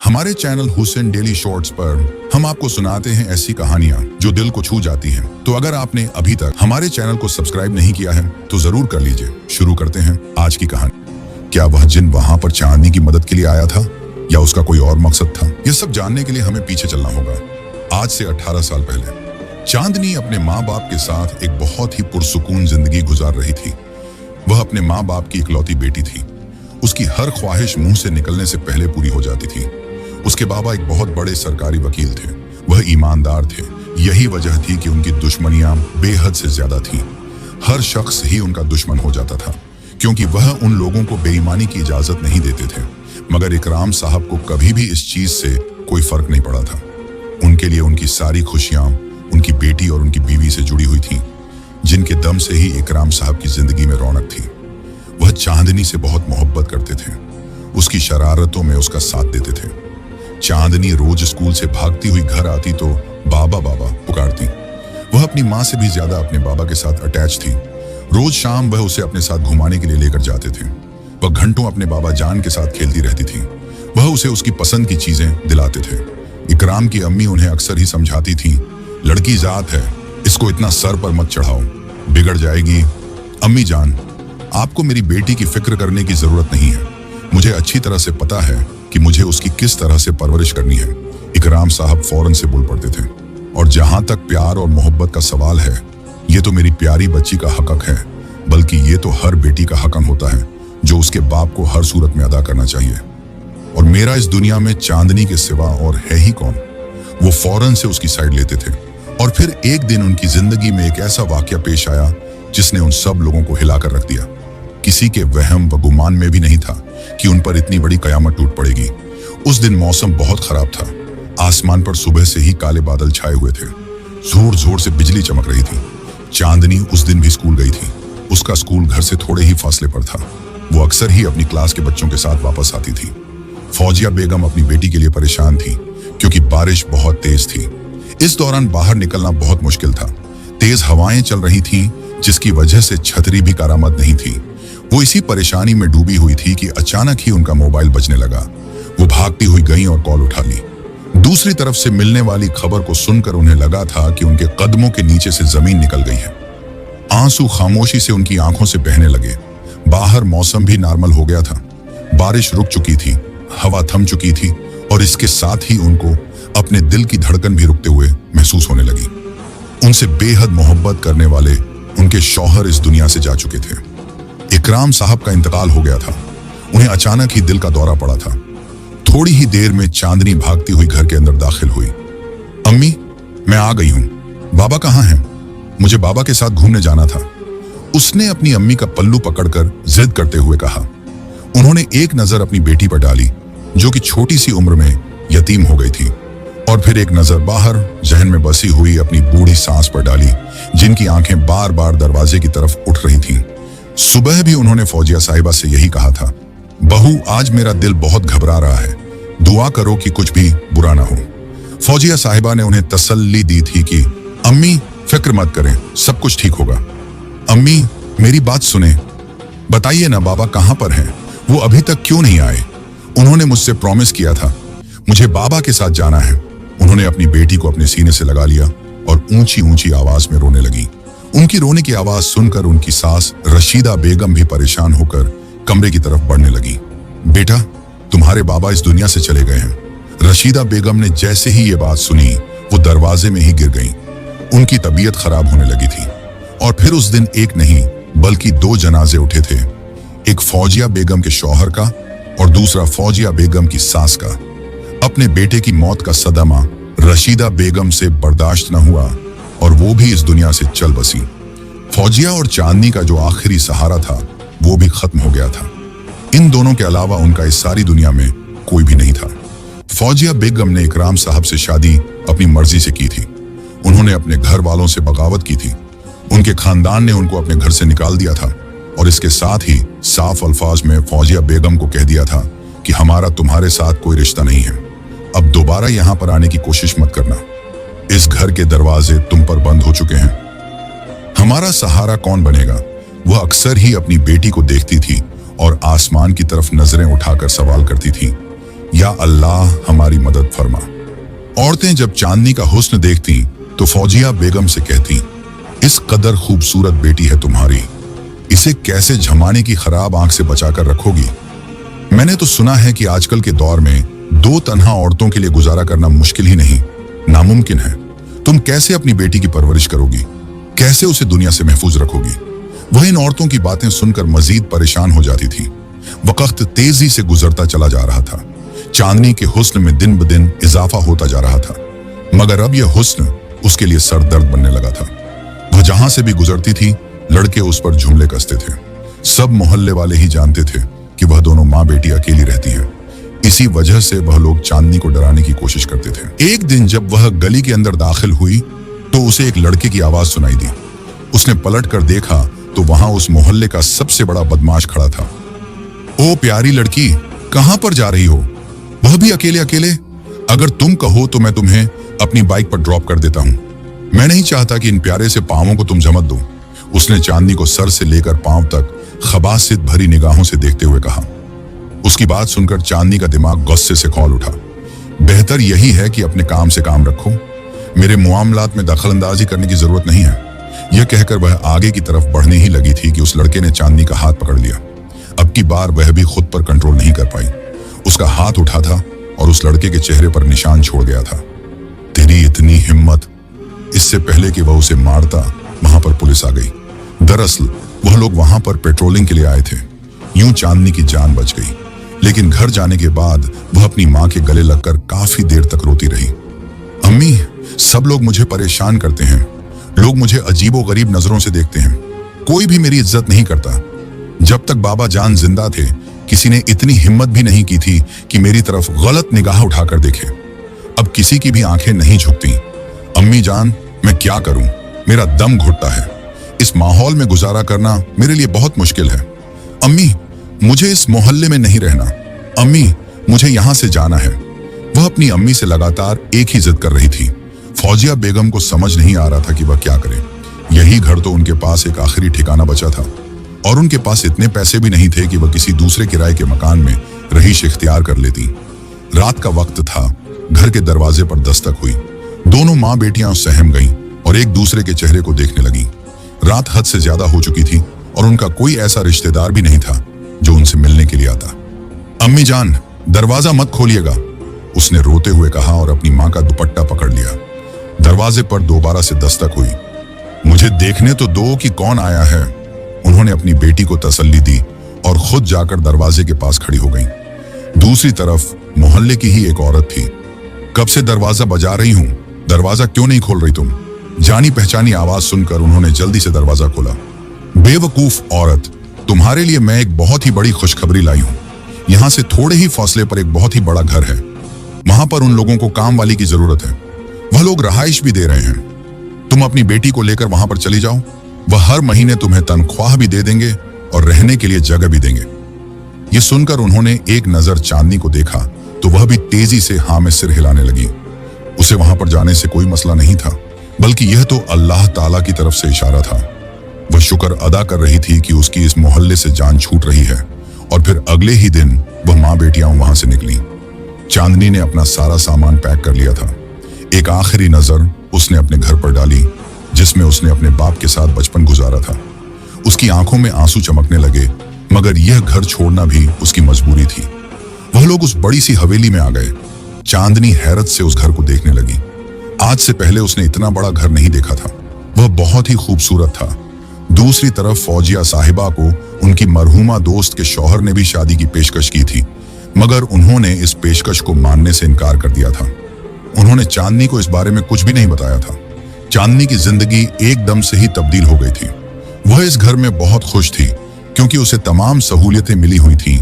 हमारे channel Hussain daily shorts पर हम आपको सुनाते हैं ऐसी कहानियां जो दिल को छू जाती हैं। तो अगर आपने अभी तक हमारे चैनल को सब्सक्राइब नहीं किया है तो जरूर कर लीजिए। शुरू करते हैं आज की कहानी। क्या वह जिन वहां पर चांदनी की मदद के लिए आया था या उसका कोई और मकसद था? ये सब जानने के लिए हमें पीछे चलना होगा। आज से 18 साल पहले चांदनी अपने माँ बाप के साथ एक बहुत ही पुरसुकून जिंदगी गुजार रही थी। वह अपने माँ बाप की इकलौती बेटी थी। उसकी हर ख्वाहिश मुंह से निकलने से पहले पूरी हो जाती थी। उसके बाबा एक बहुत बड़े सरकारी वकील थे। वह ईमानदार थे। यही वजह थी कि उनकी दुश्मनियां बेहद से ज्यादा थीं। हर शख्स ही उनका दुश्मन हो जाता था क्योंकि वह उन लोगों को बेईमानी की इजाजत नहीं देते थे। मगर इकराम साहब को कभी भी इस चीज से कोई फर्क नहीं पड़ा था। उनके लिए उनकी सारी खुशियां उनकी बेटी और उनकी बीवी से जुड़ी हुई थीं, जिनके दम से ही इकराम साहब की जिंदगी में रौनक थी। वह चांदनी से बहुत मोहब्बत करते थे। उसकी शरारतों में उसका साथ देते थे। चांदनी रोज स्कूल से भागती हुई घर आती तो बाबा बाबा पुकारती। वह अपनी माँ से भी ज्यादा अपने बाबा के साथ अटैच थी। रोज शाम वह उसे अपने साथ घुमाने के लिए लेकर जाते थे। वह घंटों अपने बाबा जान के साथ खेलती रहती थी। वह उसे उसकी पसंद की चीजें दिलाते थे। इकराम की अम्मी उन्हें अक्सर ही समझाती थी, लड़की जात है, इसको इतना सर पर मत चढ़ाओ, बिगड़ जाएगी। अम्मी जान, आपको मेरी बेटी की फिक्र करने की जरूरत नहीं है। मुझे अच्छी तरह से पता है कि मुझे उसकी किस तरह से परवरिश करनी है। इकराम साहब फौरन से बोल पड़ते थे। और जहां तक प्यार और मोहब्बत का सवाल है, ये तो मेरी प्यारी बच्ची का हक है, बल्कि ये तो हर बेटी का हक होता है जो उसके बाप को हर सूरत में अदा करना चाहिए। और मेरा इस दुनिया में चांदनी के सिवा और है ही कौन? वो फौरन से उसकी साइड लेते थे। और फिर एक दिन उनकी जिंदगी में एक ऐसा वाकया पेश आया जिसने उन सब लोगों को हिलाकर रख दिया। किसी के वहम व गुमान में भी नहीं था कि उन पर इतनी बड़ी कयामत टूट पड़ेगी। उस दिन मौसम बहुत खराब था। आसमान पर सुबह से ही काले बादल छाए हुए थे। जोर जोर से बिजली चमक रही थी। चांदनी उस दिन भी स्कूल गई थी। उसका स्कूल घर से थोड़े ही फासले पर था। वो अक्सर ही अपनी क्लास के बच्चों के साथ वापस आती थी। फौजिया बेगम अपनी बेटी के लिए परेशान थी क्योंकि बारिश बहुत तेज थी। इस दौरान बाहर निकलना बहुत मुश्किल था। तेज हवाएं चल रही थीं, जिसकी वजह से छतरी भी कारामद नहीं थी। वो इसी परेशानी में डूबी हुई थी कि अचानक ही उनका मोबाइल बजने लगा। वो भागती हुई गई और कॉल उठा ली। दूसरी तरफ से मिलने वाली खबर को सुनकर उन्हें लगा था कि उनके कदमों के नीचे से जमीन निकल गई है। आंसू खामोशी से उनकी आंखों से बहने लगे। बाहर मौसम भी नॉर्मल हो गया था। बारिश रुक चुकी थी, हवा थम चुकी थी और इसके साथ ही उनको अपने दिल की धड़कन भी रुकते हुए महसूस होने लगी। उनसे बेहद मोहब्बत करने वाले उनके शौहर इस दुनिया से जा चुके थे। इकराम साहब का इंतकाल हो गया था। उन्हें अचानक ही दिल का दौरा पड़ा था। थोड़ी ही देर में चांदनी भागती हुई घर के अंदर दाखिल हुई। अम्मी, मैं आ गई हूं। बाबा कहाँ हैं? मुझे बाबा के साथ घूमने जाना था। उसने अपनी अम्मी का पल्लू पकड़कर जिद करते हुए कहा। उन्होंने एक नजर अपनी बेटी पर डाली जो कि छोटी सी उम्र में यतीम हो गई थी, और फिर एक नजर बाहर जहन में बसी हुई अपनी बूढ़ी सांस पर डाली, जिनकी आंखें बार बार दरवाजे की तरफ उठ रही थीं। सुबह भी उन्होंने फौजिया साहिबा से यही कहा था, बहू, आज मेरा दिल बहुत घबरा रहा है, दुआ करो कि कुछ भी बुरा ना हो। फौजिया साहिबा ने उन्हें तसल्ली दी थी कि अम्मी फिक्र मत करें, सब कुछ ठीक होगा। अम्मी, मेरी बात सुने, बताइए ना बाबा कहाँ पर हैं? वो अभी तक क्यों नहीं आए? उन्होंने मुझसे प्रॉमिस किया था, मुझे बाबा के साथ जाना है। उन्होंने अपनी बेटी को अपने सीने से लगा लिया और ऊंची ऊंची आवाज में रोने लगी। उनकी रोने की आवाज सुनकर उनकी सास रशीदा बेगम भी परेशान होकर कमरे की तरफ बढ़ने लगी। बेटा, तुम्हारे बाबा इस दुनिया से चले गए हैं। रशीदा बेगम ने जैसे ही ये बात सुनी, वो दरवाजे में ही गिर गईं। उनकी तबीयत खराब होने लगी थी। और फिर उस दिन एक नहीं बल्कि 2 जनाजे उठे थे, एक फौजिया बेगम के शौहर का और दूसरा फौजिया बेगम की सास का। अपने बेटे की मौत का सदमा रशीदा बेगम से बर्दाश्त न हुआ और वो भी इस दुनिया से चल बसी। फौजिया और चांदनी का जो आखिरी सहारा था वो भी खत्म हो गया था। इन दोनों के अलावा उनका इस सारी दुनिया में कोई भी नहीं था। फौजिया बेगम ने इकराम साहब से शादी अपनी मर्जी से की थी। उन्होंने अपने घर वालों से बगावत की थी। उनके खानदान ने उनको अपने घर से निकाल दिया था और इसके साथ ही साफ अल्फाज में फौजिया बेगम को कह दिया था कि हमारा तुम्हारे साथ कोई रिश्ता नहीं है। अब दोबारा यहाँ पर आने की कोशिश मत करना। इस घर के दरवाजे तुम पर बंद हो चुके हैं। हमारा सहारा कौन बनेगा? वह अक्सर ही अपनी बेटी को देखती थी और आसमान की तरफ नजरें उठाकर सवाल करती थी, या अल्लाह हमारी मदद फरमा। औरतें जब चांदनी का हुस्न देखती तो फौजिया बेगम से कहती, इस कदर खूबसूरत बेटी है तुम्हारी, इसे कैसे झमाने की खराब आंख से बचाकर रखोगी? मैंने तो सुना है कि आजकल के दौर में 2 तन्हा औरतों के लिए गुजारा करना मुश्किल ही नहीं, नामुमकिन है। तुम कैसे अपनी बेटी की परवरिश करोगी? कैसे उसे दुनिया से महफूज रखोगी? वह इन औरतों की बातें सुनकर मजीद परेशान हो जाती थी। वक्त तेजी से गुजरता चला जा रहा था। चांदनी के हुस्न में दिन ब दिन इजाफा होता जा रहा था, मगर अब यह हुस्न उसके लिए सरदर्द बनने लगा था। वह जहां से भी गुजरती थी, लड़के उस पर जुमले कसते थे। सब मोहल्ले वाले ही जानते थे कि वह दोनों माँ बेटी अकेली रहती हैं। इसी वजह से वह लोग चांदनी को डराने की कोशिश करते थे। एक दिन जब वह गली के अंदर दाखिल हुई तो उसे एक लड़के की आवाज सुनाई दी। उसने पलट कर देखा तो वहां उस मोहल्ले का सबसे बड़ा बदमाश खड़ा था। ओ प्यारी लड़की, कहां पर जा रही हो? वह भी अकेले अकेले? अगर तुम कहो तो मैं तुम्हें अपनी बाइक पर ड्रॉप कर देता हूं। मैं नहीं चाहता कि इन प्यारे से पांवों को तुम जमत दो। उसने चांदनी को सर से लेकर पांव तक खबासियत भरी निगाहों से देखते हुए कहा। उसकी बात सुनकर चांदनी का दिमाग गुस्से से खौल उठा। बेहतर यही है कि अपने काम से काम रखो, मेरे मामलात में दखलंदाजी करने की जरूरत नहीं है। यह कहकर वह आगे की तरफ बढ़ने ही लगी थी कि उस लड़के ने चांदनी का हाथ पकड़ लिया। अब की बार वह भी खुद पर कंट्रोल नहीं कर पाई। उसका हाथ उठा था और उस लड़के के चेहरे पर निशान छोड़ गया था। तेरी इतनी हिम्मत! इससे पहले कि वह उसे मारता, वहां पर पुलिस आ गई। दरअसल वह लोग वहां पर पेट्रोलिंग के लिए आए थे। यूं चांदनी की जान बच गई, लेकिन घर जाने के बाद वह अपनी मां के गले लगकर काफी देर तक रोती रही। अम्मी, सब लोग मुझे परेशान करते हैं। लोग मुझे अजीबो गरीब नजरों से देखते हैं। कोई भी मेरी इज्जत नहीं करता। जब तक बाबा जान जिंदा थे, किसी ने इतनी हिम्मत भी नहीं की थी कि मेरी तरफ गलत निगाह उठाकर देखे। अब किसी की भी आंखें नहीं झुकती। अम्मी जान, मैं क्या करूं? मेरा दम घुटता है। इस माहौल में गुजारा करना मेरे लिए बहुत मुश्किल है। अम्मी, मुझे इस मोहल्ले में नहीं रहना। अम्मी, मुझे यहां से जाना है। वह अपनी अम्मी से लगातार एक ही जिद कर रही थी। फौजिया बेगम को समझ नहीं आ रहा था कि वह क्या करे। यही घर तो उनके पास एक आखिरी ठिकाना बचा था, और उनके पास इतने पैसे भी नहीं थे कि वह किसी दूसरे किराए के मकान में रहीश इख्तियार कर लेती। रात का वक्त था। घर के दरवाजे पर दस्तक हुई। दोनों माँ बेटियां सहम गईं और एक दूसरे के चेहरे को देखने लगीं। रात हद से ज्यादा हो चुकी थी और उनका कोई ऐसा रिश्तेदार भी नहीं था जो उनसे मिलने के लिए आता। अम्मी जान, दरवाजा मत खोलिएगा, उसने रोते हुए कहा और अपनी माँ का दुपट्टा पकड़ लिया। दरवाजे पर दोबारा से दस्तक हुई। मुझे देखने तो दो कि कौन आया है। उन्होंने अपनी बेटी को तसल्ली दी और खुद जाकर दरवाजे के पास खड़ी हो गईं। दूसरी तरफ मोहल्ले की ही एक औरत थी। कब से दरवाजा बजा रही हूं, दरवाजा क्यों नहीं खोल रही तुम? जानी पहचानी आवाज सुनकर उन्होंने जल्दी से दरवाजा खोला। बेवकूफ औरत, तुम्हारे लिए मैं एक बहुत ही बड़ी खुशखबरी लाई हूं। यहां से थोड़े ही फासले पर एक बहुत ही बड़ा घर है। वहां पर उन लोगों को काम वाली की जरूरत है। वह लोग रहाइश भी दे रहे हैं। तुम अपनी बेटी को लेकर वहां पर चली जाओ। वह हर महीने तुम्हें तनख्वाह भी दे देंगे और रहने के लिए जगह भी देंगे। ये सुनकर उन्होंने एक नजर चांदनी को देखा तो वह भी तेजी से हाँ में सिर हिलाने लगी। उसे वहां पर जाने से कोई मसला नहीं था, बल्कि यह तो अल्लाह ताला की तरफ से इशारा था। वह शुक्र अदा कर रही थी कि उसकी इस मोहल्ले से जान छूट रही है। और फिर अगले ही दिन वह माँ बेटियां वहां से निकली। चांदनी ने अपना सारा सामान पैक कर लिया था। एक आखिरी नजर उसने अपने घर पर डाली, जिसमें उसने अपने बाप के साथ बचपन गुजारा था। उसकी आंखों में आंसू चमकने लगे, मगर यह घर छोड़ना भी उसकी मजबूरी थी। वह लोग उस बड़ी सी हवेली में आ गए। चांदनी हैरत से उस घर को देखने लगी। आज से पहले उसने इतना बड़ा घर नहीं देखा था। वह बहुत ही खूबसूरत था। दूसरी तरफ फौजिया साहिबा को उनकी मरहूमा दोस्त के शौहर ने भी शादी की पेशकश की थी, मगर उन्होंने इस पेशकश को मानने से इनकार कर दिया था। उन्होंने चांदनी को इस बारे में कुछ भी नहीं बताया था। चांदनी की जिंदगी एकदम से ही तब्दील हो गई थी। वह इस घर में बहुत खुश थी क्योंकि उसे तमाम सहूलियतें मिली हुई थीं,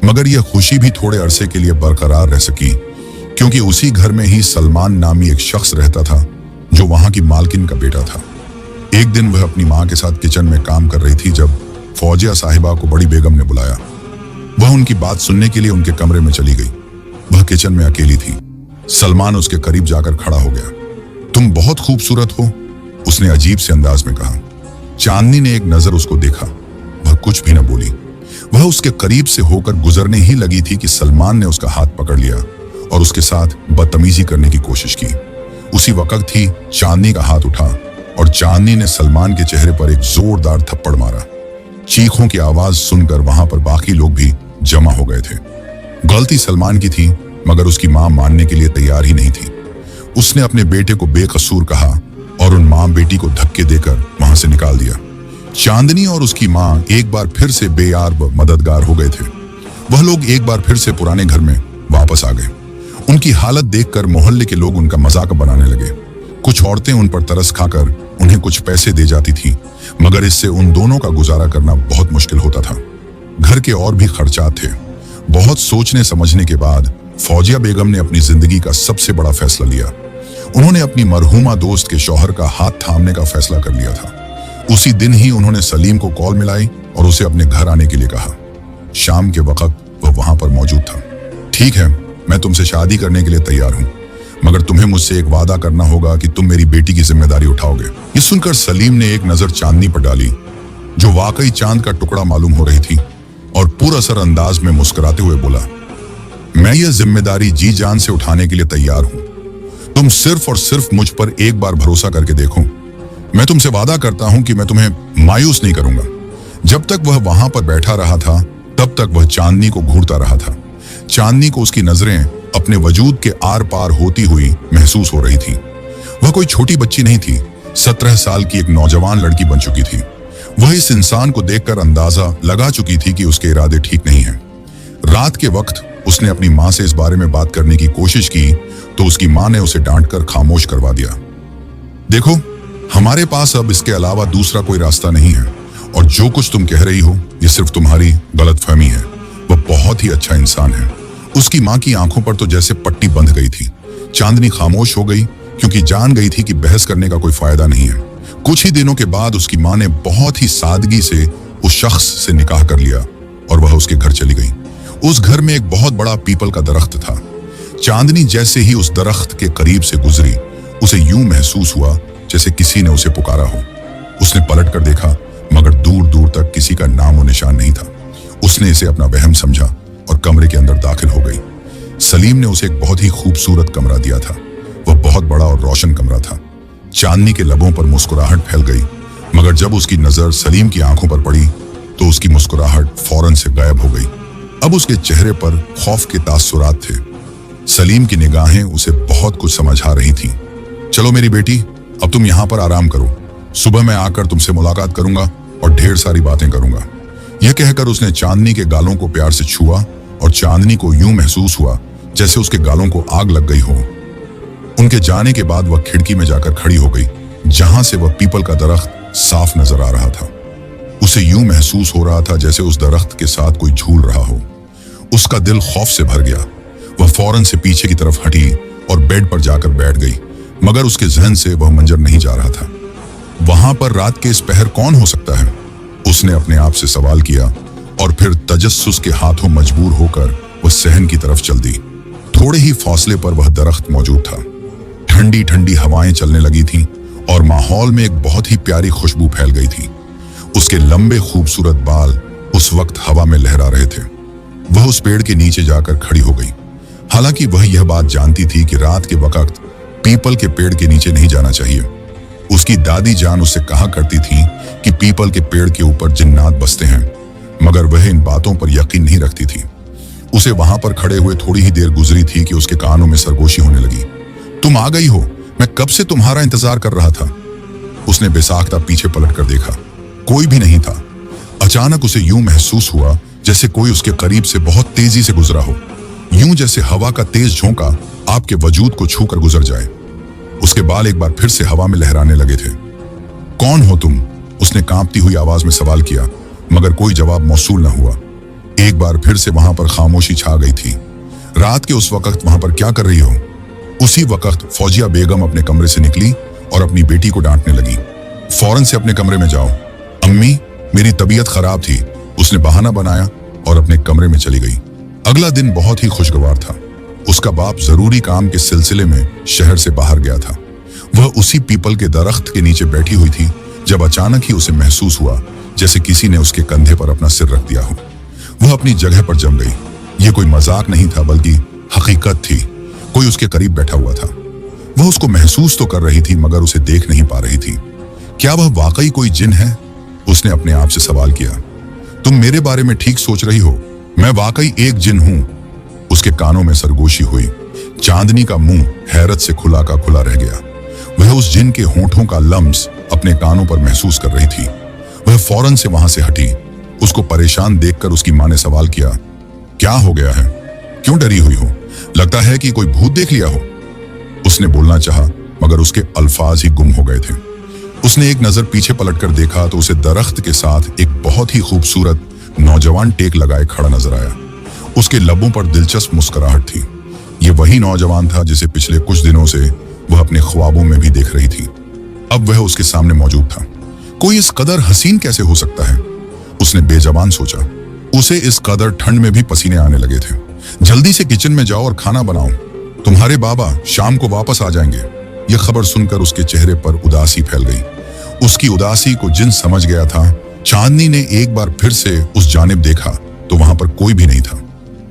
मगर यह खुशी भी थोड़े अरसे के लिए बरकरार रह सकी क्योंकि उसी घर में ही सलमान नामी एक शख्स रहता था जो वहां की मालकिन का बेटा था। एक दिन वह अपनी मां के साथ किचन में काम कर रही थी जब फौजिया साहिबा को बड़ी बेगम ने बुलाया। वह उनकी बात सुनने के लिए उनके कमरे में चली गई। वह किचन में अकेली थी। सलमान उसके करीब जाकर खड़ा हो गया। तुम बहुत खूबसूरत हो, उसने अजीब से अंदाज में कहा। चांदनी ने एक नजर उसको देखा। वह कुछ भी न बोली। वह उसके करीब से होकर गुजरने ही लगी थी कि सलमान ने उसका हाथ पकड़ लिया और उसके साथ बदतमीजी करने की कोशिश की। उसी वक्त ही चांदनी का हाथ उठा और चांदनी ने सलमान के चेहरे पर एक जोरदार थप्पड़ मारा। चीखों की आवाज सुनकर वहां पर बाकी लोग भी जमा हो गए थे। गलती सलमान की थी, मगर उसकी मां मानने के लिए तैयार ही नहीं थी। उसने अपने बेटे को बेकसूर कहा और उन मां बेटी को धक्के देकर वहां से निकाल दिया। चांदनी और उसकी मां एक बार फिर से बेयार व मददगार हो गए थे। वह लोग एक बार फिर से पुराने घर में वापस आ गए। उनकी हालत देखकर मोहल्ले के लोग उनका मजाक बनाने लगे। कुछ औरतें उन पर तरस खाकर उन्हें कुछ पैसे दे जाती थी, मगर इससे उन दोनों का गुजारा करना बहुत मुश्किल होता था। घर के और भी खर्चात थे। बहुत सोचने समझने के बाद फौजिया बेगम ने अपनी जिंदगी का सबसे बड़ा फैसला लिया। उन्होंने अपनी मरहूमा दोस्त के शौहर का हाथ थामने का फैसला कर लिया था। उसी दिन ही उन्होंने सलीम को कॉल मिलाई और उसे अपने घर आने के लिए कहा। शाम के वक्त वह वहां पर मौजूद था। ठीक है, मैं तुमसे शादी करने के लिए तैयार हूं, मगर तुम्हें मुझसे एक वादा करना होगा कि तुम मेरी बेटी की जिम्मेदारी उठाओगे। ये सुनकर सलीम ने एक नजर चांदनी पर डाली, जो वाकई चांद का टुकड़ा मालूम हो रही थी, और पुरअसर अंदाज में मुस्कुराते हुए बोला, मैं ये जिम्मेदारी जी जान से उठाने के लिए तैयार हूं। तुम सिर्फ और सिर्फ मुझ पर एक बार भरोसा करके देखो। मैं तुमसे वादा करता हूं कि मैं तुम्हें मायूस नहीं करूंगा। जब तक वह वहां पर बैठा रहा था, तब तक वह चांदनी को घूरता रहा था। चांदनी को उसकी नजरें अपने वजूद के आर पार होती हुई महसूस हो रही थी। वह कोई छोटी बच्ची नहीं थी, 17 साल की एक नौजवान लड़की बन चुकी थी। वह इस इंसान को देखकर अंदाजा लगा चुकी थी कि उसके इरादे ठीक नहीं हैं। रात के वक्त उसने अपनी मां से इस बारे में बात करने की कोशिश की तो उसकी मां ने उसे डांटकर खामोश करवा दिया। देखो, हमारे पास अब इसके अलावा दूसरा कोई रास्ता नहीं है, और जो कुछ तुम कह रही हो ये सिर्फ तुम्हारी गलतफहमी है। वह बहुत ही अच्छा इंसान है। उसकी मां की आंखों पर तो जैसे पट्टी बंध गई थी। चांदनी खामोश हो गई, क्योंकि जान गई थी कि बहस करने का कोई फायदा नहीं है। कुछ ही दिनों के बाद उसकी मां ने बहुत ही सादगी से उस शख्स से निकाह कर लिया और वह उसके घर चली गई। उस घर में एक बहुत बड़ा पीपल का दरख्त था। चांदनी जैसे ही उस दरख्त के करीब से गुजरी, उसे यूं महसूस हुआ जैसे किसी ने उसे पुकारा हो। उसने पलट कर देखा, मगर दूर दूर तक किसी का नामो निशान नहीं था। उसने इसे अपना वहम समझा और कमरे के अंदर दाखिल हो गई। सलीम ने उसे एक बहुत ही खूबसूरत कमरा दिया था। वह बहुत बड़ा और रोशन कमरा था। चांदनी के लबों पर मुस्कुराहट फैल गई, मगर जब उसकी नजर सलीम की आंखों पर पड़ी तो उसकी मुस्कुराहट फौरन से गायब हो गई। अब उसके चेहरे पर खौफ के तासुरात थे। सलीम की निगाहें उसे बहुत कुछ समझा रही थीं। चलो मेरी बेटी, अब तुम यहाँ पर आराम करो। सुबह मैं आकर तुमसे मुलाकात करूंगा और ढेर सारी बातें करूंगा। यह कहकर उसने चांदनी के गालों को प्यार से छुआ और चांदनी को यूं महसूस हुआ जैसे उसके गालों को आग लग गई हो। उनके जाने के बाद वह खिड़की में जाकर खड़ी हो गई, जहां से वह पीपल का दरख्त साफ नजर आ रहा था। उसे यूं महसूस हो रहा था जैसे उस दरख्त के साथ कोई झूल रहा हो। उसका दिल खौफ से भर गया। वह फौरन से पीछे की तरफ हटी और बेड पर जाकर बैठ गई, मगर उसके जहन से वह मंजर नहीं जा रहा था। वहां पर रात के इस पहर कौन हो सकता है? उसने अपने आप से सवाल किया, और फिर तजस्सुस के हाथों मजबूर होकर वह सहन की तरफ चल दी। थोड़े ही फासले पर वह दरख्त मौजूद था। ठंडी ठंडी हवाएं चलने लगी थीं और माहौल में एक बहुत ही प्यारी खुशबू फैल गई थी। उसके लंबे खूबसूरत बाल उस वक्त हवा में लहरा रहे थे। वह उस पेड़ के नीचे जाकर खड़ी हो गई। हालांकि वह यह बात जानती थी कि रात के वक्त पीपल के पेड़ के नीचे नहीं जाना चाहिए। उसकी दादी जान उससे कहा करती थी कि पीपल के पेड़ के ऊपर जिन्नात बसते हैं, मगर वह इन बातों पर यकीन नहीं रखती थी। उसे वहां पर खड़े हुए थोड़ी ही देर गुजरी थी कि उसके कानों में सरगोशी होने लगी। तुम आ गई हो, मैं कब से तुम्हारा इंतजार कर रहा था। उसने बेसाख्ता पीछे पलट कर देखा, कोई भी नहीं था। अचानक उसे यूं महसूस हुआ जैसे कोई उसके करीब से बहुत तेजी से गुजरा हो, यूं जैसे हवा का तेज झोंका आपके वजूद को छूकर गुजर जाए। उसके बाल एक बार फिर से हवा में लहराने लगे थे। कौन हो तुम? उसने कांपती हुई आवाज में सवाल किया, मगर कोई जवाब मौसूल न हुआ। एक बार फिर से वहां पर खामोशी छा गई थी। रात के उस वक्त वहां पर क्या कर रही हो? उसी वक्त फौजिया बेगम अपने कमरे से निकली और अपनी बेटी को डांटने लगी। फौरन से अपने कमरे में जाओ। अम्मी, मेरी तबीयत खराब थी, उसने बहाना बनाया और अपने कमरे में चली गई। अगला दिन बहुत ही खुशगवार था। उसका बाप जरूरी काम के सिलसिले में शहर से बाहर गया था। वह उसी पीपल के दरख्त के नीचे बैठी हुई थी जब अचानक ही उसे महसूस हुआ जैसे किसी ने उसके कंधे पर अपना सिर रख दिया हो। वह अपनी जगह पर जम गई। यह कोई मजाक नहीं था बल्कि हकीकत थी। कोई उसके करीब बैठा हुआ था। वह उसको महसूस तो कर रही थी मगर उसे देख नहीं पा रही थी। क्या वह वाकई कोई जिन है? उसने अपने आप से सवाल किया। तुम मेरे बारे में ठीक सोच रही हो, मैं वाकई एक जिन हूं। उसके कानों में सरगोशी हुई। चांदनी का मुंह हैरत से खुला का खुला रह गया। वह उस जिन के होंठों का लम्स अपने कानों पर महसूस कर रही थी। वह फौरन से वहां से हटी। उसको परेशान देखकर उसकी मां ने सवाल किया, क्या हो गया है? क्यों डरी हुई हो? लगता है कि कोई भूत देख लिया हो। उसने बोलना चाहा मगर उसके अल्फाज ही गुम हो गए थे। उसने एक नजर पीछे पलटकर देखा तो उसे दरख्त के साथ एक बहुत ही खूबसूरत नौजवान टेक लगाए खड़ा नजर आया। उसके लबों पर दिलचस्प मुस्कुराहट थी। ये वही नौजवान था जिसे पिछले कुछ दिनों से वह अपने ख्वाबों में भी देख रही थी। अब वह उसके सामने मौजूद था। कोई इस कदर हसीन कैसे हो सकता है? उसने बेजबान सोचा। उसे इस कदर ठंड में भी पसीने आने लगे थे। जल्दी से किचन में जाओ और खाना बनाओ, तुम्हारे बाबा शाम को वापस आ जाएंगे। यह खबर सुनकर उसके चेहरे पर उदासी फैल गई। उसकी उदासी को जिन समझ गया था। चांदनी ने एक बार फिर से उस जानिब देखा तो वहां पर कोई भी नहीं था।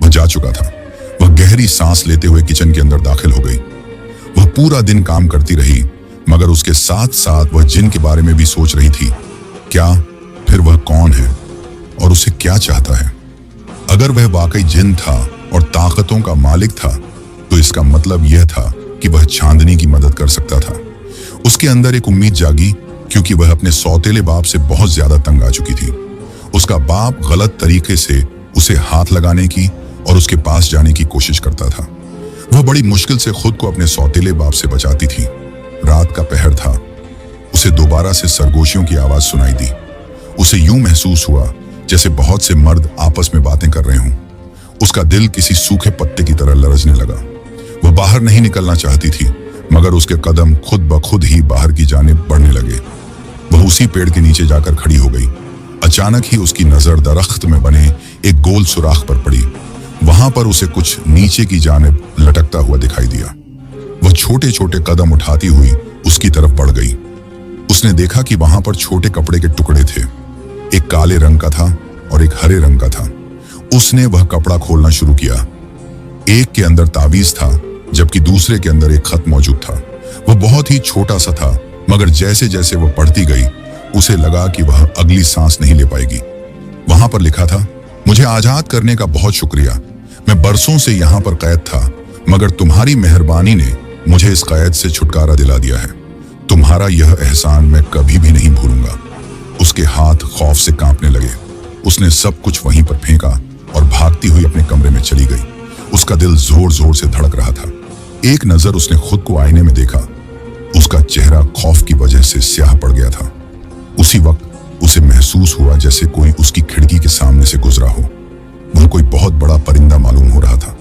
वह जा चुका था। वह गहरी सांस लेते हुए किचन के अंदर दाखिल हो गई। वह पूरा दिन काम करती रही मगर उसके साथ साथ वह जिन के बारे में भी सोच रही थी। क्या फिर वह कौन है और उसे क्या चाहता है? अगर वह वाकई जिन था और ताकतों का मालिक था तो इसका मतलब यह था कि वह चांदनी की मदद कर सकता था। उसके अंदर एक उम्मीद जागी क्योंकि वह अपने सौतेले बाप से बहुत ज्यादा तंग आ चुकी थी। उसका बाप गलत तरीके से उसे हाथ लगाने की और उसके पास जाने की कोशिश करता था। वह बड़ी मुश्किल से खुद को अपने सौतेले बाप से बचाती थी। रात का पहर था। उसे दोबारा से सरगोशियों की आवाज सुनाई दी। उसे यूं महसूस हुआ जैसे बहुत से मर्द आपस में बातें कर रहे हों। उसका दिल किसी सूखे पत्ते की तरह लरजने लगा। वह बाहर नहीं निकलना चाहती थी मगर उसके कदम खुद ब खुद ही बाहर की जानिब बढ़ने लगे। वह उसी पेड़ के नीचे जाकर खड़ी हो गई। अचानक ही उसकी नजर दरख्त में बने एक गोल सुराख पर पड़ी। वहां पर उसे कुछ नीचे की जानिब लटकता हुआ दिखाई दिया। वह छोटे छोटे कदम उठाती हुई उसकी तरफ बढ़ गई। उसने देखा कि वहां पर छोटे कपड़े के टुकड़े थे। एक काले रंग का था और एक हरे रंग का था। उसने वह कपड़ा खोलना शुरू किया। एक के अंदर तावीज था जबकि दूसरे के अंदर एक खत मौजूद था। वह बहुत ही छोटा सा था मगर जैसे जैसे वह पढ़ती गई उसे लगा कि वह अगली सांस नहीं ले पाएगी। वहां पर लिखा था, मुझे आजाद करने का बहुत शुक्रिया। मैं बरसों से यहाँ पर कैद था मगर तुम्हारी मेहरबानी ने मुझे इस कैद से छुटकारा दिला दिया है। तुम्हारा यह एहसान मैं कभी भी नहीं भूलूंगा। उसके हाथ खौफ से कांपने लगे। उसने सब कुछ वहीं पर फेंका और भागती हुई अपने कमरे में चली गई। उसका दिल जोर जोर से धड़क रहा था। एक नजर उसने खुद को आईने में देखा। उसका चेहरा खौफ की वजह से स्याह पड़ गया था। उसी वक्त उसे महसूस हुआ जैसे कोई उसकी खिड़की के सामने से गुजरा हो। वह कोई बहुत बड़ा परिंदा मालूम हो रहा था।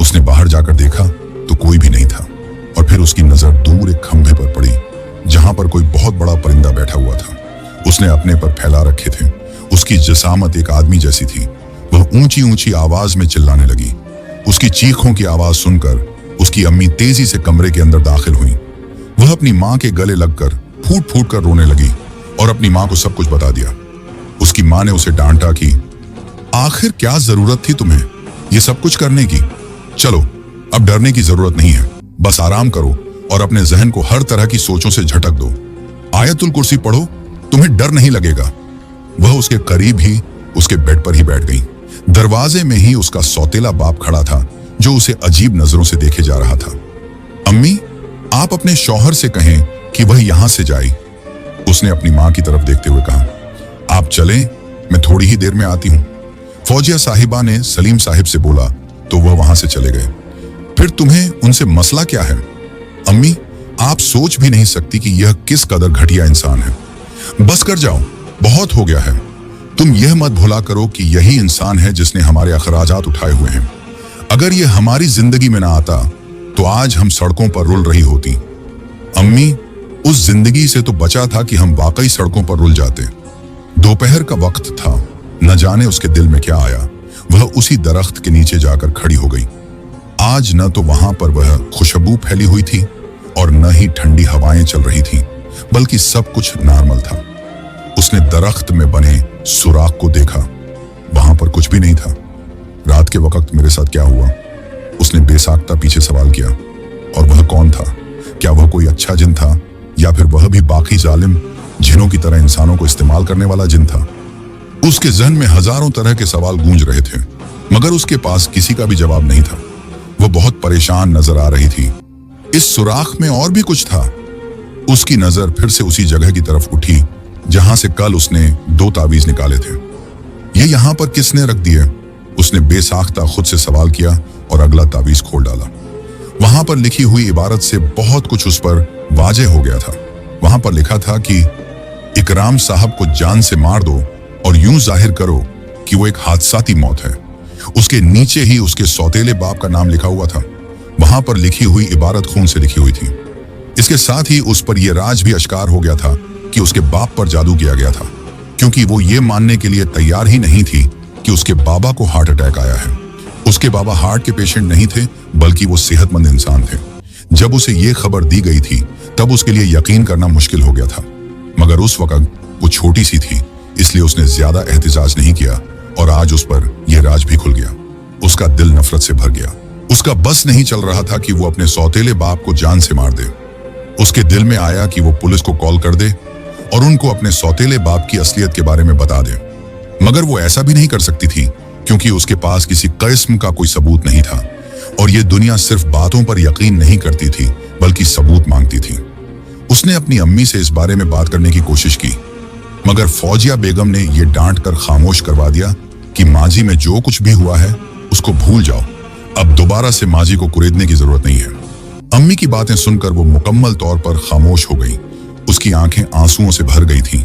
उसने बाहर जाकर देखा तो कोई भी नहीं था और फिर उसकी नजर दूर एक खंभे पर पड़ी जहां पर कोई बहुत बड़ा परिंदा बैठा हुआ था। उसने अपने पर फैला रखे थे। उसकी जसामत एक आदमी जैसी थी। वह ऊंची ऊंची आवाज में चिल्लाने लगी। उसकी चीखों की आवाज सुनकर उसकी अम्मी तेजी से कमरे के अंदर दाखिल हुई। वह अपनी मां के गले लगकर फूट फूट कर रोने लगी और अपनी मां को सब कुछ बता दिया। उसकी मां ने उसे डांटा कि आखिर क्या जरूरत थी तुम्हें ये सब कुछ करने की? चलो अब डरने की जरूरत नहीं है, बस आराम करो और अपने जहन को हर तरह की सोचों से झटक दो। आयतुल कुर्सी पढ़ो, तुम्हें डर नहीं लगेगा। वह उसके करीब ही उसके बेड पर ही बैठ गई। दरवाजे में ही उसका सौतेला बाप खड़ा था जो उसे अजीब नजरों से देखे जा रहा था। अम्मी, आप अपने शौहर से कहें कि वह यहां से जाए, उसने अपनी मां की तरफ देखते हुए कहा। आप चलें, मैं थोड़ी ही देर में आती हूं। फौजिया साहिबा ने सलीम साहिब से बोला तो वह वहां से चले गए। फिर तुम्हें उनसे मसला क्या है? अम्मी, आप सोच भी नहीं सकती कि यह किस कदर घटिया इंसान है। बस कर जाओ, बहुत हो गया है। तुम यह मत भुला करो कि यही इंसान है जिसने हमारे अखराजात उठाए हुए हैं। अगर यह हमारी जिंदगी में ना आता तो आज हम सड़कों पर रुल रही होती। अम्मी, उस जिंदगी से तो बचा था कि हम वाकई सड़कों पर रुल जाते। दोपहर का वक्त था। न जाने उसके दिल में क्या आया। वह उसी दरख्त के नीचे जाकर खड़ी हो गई। आज न तो वहां पर वह खुशबू फैली हुई थी और न ही ठंडी हवाएं चल रही थीं, बल्कि सब कुछ नॉर्मल था। उसने दरख्त में बने सुराख को देखा। वहां पर कुछ भी नहीं था। रात के वक्त मेरे साथ क्या हुआ? उसने बेसाख्ता पीछे सवाल किया। और वह कौन था? क्या वह कोई अच्छा जिन था या फिर वह भी बाकी जालिम जिनों की तरह इंसानों को इस्तेमाल करने वाला जिन था? उसके जहन में हजारों तरह के सवाल गूंज रहे थे, मगर उसके पास किसी का भी जवाब नहीं था। वह बहुत परेशान नजर आ रही थी। इस सुराख में और भी कुछ था। उसकी नजर फिर से उसी जगह की तरफ उठी जहां से कल उसने 2 तावीज निकाले थे। ये यहां पर किसने रख दिए? उसने बेसाख्ता खुद से सवाल किया और अगला तावीज खोल डाला। वहां पर लिखी हुई इबारत से बहुत कुछ उस पर वाज़ेह हो गया था। वहां पर लिखा था कि इकराम साहब को जान से मार दो और यूं जाहिर करो कि वो एक हादसाती मौत है। उसके नीचे ही उसके सौतेले बाप का नाम लिखा हुआ था। वहां पर लिखी हुई इबारत खून से लिखी हुई थी। इसके साथ ही उस पर यह राज भी अश्कार हो गया था कि उसके बाप पर जादू किया गया था, क्योंकि वो ये मानने के लिए तैयार ही नहीं थी कि उसके बाबा को हार्ट अटैक आया है। उसके बाबा हार्ट के पेशेंट नहीं थे, बल्कि वो सेहतमंद इंसान थे। जब उसे ये खबर दी गई थी तब उसके लिए यकीन करना मुश्किल हो गया था, मगर उस वक्त वो छोटी सी थी, इसलिए उसने ज्यादा एहतिजाज नहीं किया और आज उस पर यह राज भी खुल गया। उसका दिल नफरत से भर गया। उसका बस नहीं चल रहा था कि वो अपने सौतेले बाप को जान से मार दे। उसके दिल में आया कि वो पुलिस को कॉल कर दे और उनको अपने सौतेले बाप की असलियत के बारे में बता दे, मगर वो ऐसा भी नहीं कर सकती थी क्योंकि उसके पास किसी किस्म का कोई सबूत नहीं था और ये दुनिया सिर्फ बातों पर यकीन नहीं करती थी बल्कि सबूत मांगती थी। उसने अपनी अम्मी से इस बारे में बात करने की कोशिश की, मगर फौजिया बेगम ने यह डांट कर खामोश करवा दिया कि माजी में जो कुछ भी हुआ है उसको भूल जाओ, अब दोबारा से माजी को कुरेदने की जरूरत नहीं है। अम्मी की बातें सुनकर वो मुकम्मल तौर पर खामोश हो गई। उसकी आंखें आंसुओं से भर गई थीं।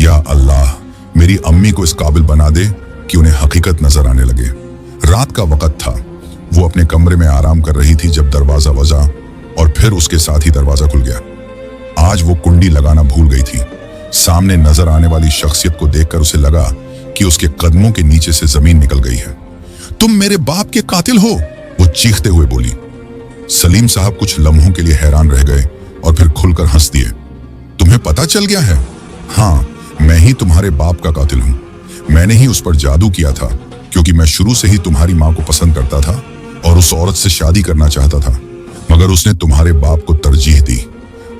या अल्लाह, मेरी अम्मी को इस काबिल बना दे कि उन्हें हकीकत नजर आने लगे। रात का वक्त था। वो अपने कमरे में आराम कर रही थी जब दरवाजा बजा और फिर उसके साथ ही दरवाजा खुल गया। आज वो कुंडी लगाना भूल गई थी। सामने नजर आने वाली शख्सियत को देखकर उसे लगा कि उसके कदमों के नीचे से जमीन निकल गई है। तुम मेरे बाप के कातिल हो, वो चीखते हुए बोली। सलीम साहब कुछ लम्हों के लिए हैरान रह गए और फिर खुलकर हंस दिए। तुम्हें पता चल गया है? हाँ, मैं ही तुम्हारे बाप का कातिल हूं। मैंने ही उस पर जादू किया था क्योंकि मैं शुरू से ही तुम्हारी माँ को पसंद करता था और उस औरत से शादी करना चाहता था, मगर उसने तुम्हारे बाप को तरजीह दी।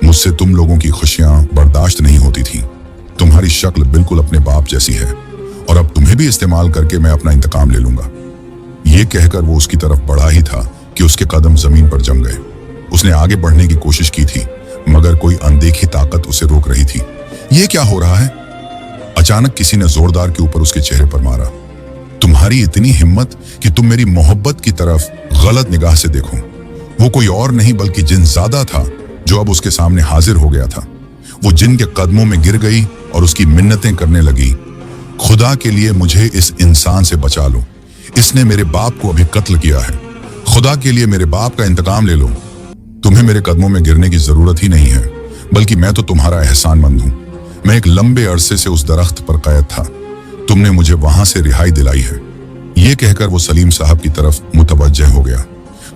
मुझसे तुम लोगों की खुशियां बर्दाश्त नहीं होती थी। तुम्हारी शक्ल बिल्कुल अपने बाप जैसी है और अब तुम्हें भी इस्तेमाल करके मैं अपना इंतकाम ले लूंगा। ये कहकर वो उसकी तरफ बढ़ा ही था कि उसके कदम जमीन पर जम गए। उसने आगे बढ़ने की कोशिश की थी, मगर कोई अनदेखी ताकत उसे रोक रही थी। ये क्या हो रहा है? अचानक किसी ने जोरदार के ऊपर उसके चेहरे पर मारा। तुम्हारी इतनी हिम्मत कि तुम मेरी मोहब्बत की तरफ गलत निगाह से देखो। वो कोई और नहीं बल्कि जिनजादा था जो अब उसके सामने हाजिर हो गया था। वो जिन के कदमों में गिर गई और उसकी मिन्नतें करने लगी। खुदा के लिए मुझे इस इंसान से बचा लो। इसने मेरे बाप को अभी कत्ल किया है। खुदा के लिए मेरे बाप का इंतकाम ले लो। तुम्हें मेरे कदमों में गिरने की जरूरत ही नहीं है, बल्कि मैं तो तुम्हारा एहसानमंद हूं। मैं एक लंबे अरसे से उस दरख्त पर कैद था। तुमने मुझे वहां से रिहाई दिलाई है। ये कहकर वो सलीम साहब की तरफ मुतवज्जह हो गया।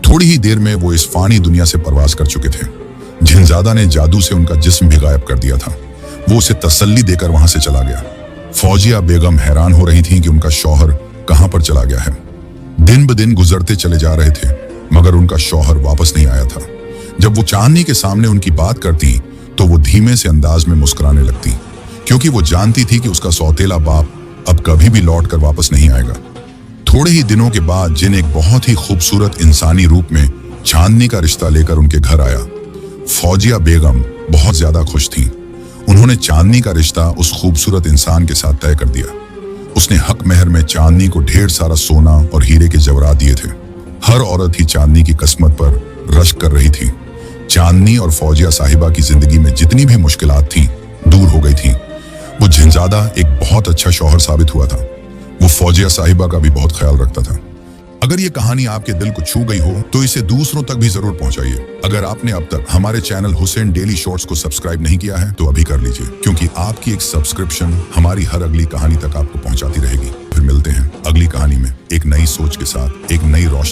थोड़ी ही देर में वो इस फानी दुनिया से परवाज कर चुके थे। जिनजादा ने जादू से उनका जिस्म भी गायब कर दिया था। वो उसे तसल्ली देकर वहां से चला गया। फौजिया बेगम हैरान हो रही थी कि उनका शौहर कहां पर चला गया है। दिन ब दिन गुजरते चले जा रहे थे, मगर उनका शौहर वापस नहीं आया था। जब वो चांदनी के सामने उनकी बात करती तो वो धीमे से अंदाज में मुस्कुराने लगती, क्योंकि वो जानती थी कि उसका सौतेला बाप अब कभी भी लौट कर वापस नहीं आएगा। थोड़े ही दिनों के बाद जिन एक बहुत ही खूबसूरत इंसानी रूप में चांदनी का रिश्ता लेकर उनके घर आया। फौजिया बेगम बहुत ज्यादा खुश थी। उन्होंने चांदनी का रिश्ता उस खूबसूरत इंसान के साथ तय कर दिया। उसने हक मेहर में चांदनी को ढेर सारा सोना और हीरे के जवाहरात दिए थे। हर औरत ही चांदनी की किस्मत पर रश्क कर रही थी। चांदनी और फौजिया साहिबा की जिंदगी में जितनी भी मुश्किलात थीं, दूर हो गई थीं। वो जिनजादा एक बहुत अच्छा शौहर साबित हुआ था। वो फौजिया साहिबा का भी बहुत ख्याल रखता था। अगर ये कहानी आपके दिल को छू गई हो तो इसे दूसरों तक भी जरूर पहुंचाइए। अगर आपने अब तक हमारे चैनल हुसैन डेली शॉर्ट्स को सब्सक्राइब नहीं किया है तो अभी कर लीजिए, क्योंकि आपकी एक सब्सक्रिप्शन हमारी हर अगली कहानी तक आपको पहुंचाती रहेगी। फिर मिलते हैं अगली कहानी में एक नई सोच के साथ, एक नई रोशनी।